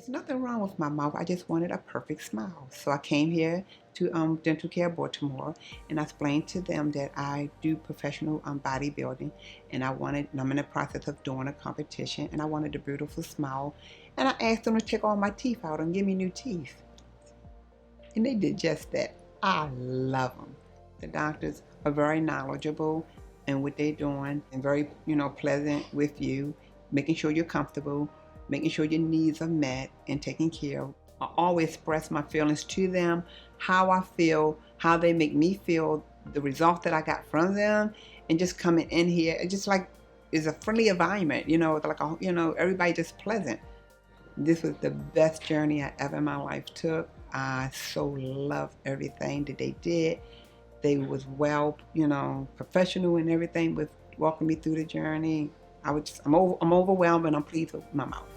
There's nothing wrong with my mouth. I just wanted a perfect smile. So I came here to Dental Care of Baltimore, and I explained to them that I do professional bodybuilding, and I'm in the process of doing a competition, and I wanted a beautiful smile. And I asked them to take all my teeth out and give me new teeth. And they did just that. I love them. The doctors are very knowledgeable in what they're doing and very, pleasant with you, making sure you're comfortable, making sure your needs are met and taken care of. I always express my feelings to them, how I feel, how they make me feel, the result that I got from them, and just coming in here, it's just like it's a friendly environment, everybody just pleasant. This was the best journey I ever in my life took. I so loved everything that they did. They was well, professional and everything with walking me through the journey. I'm overwhelmed and I'm pleased with my mouth.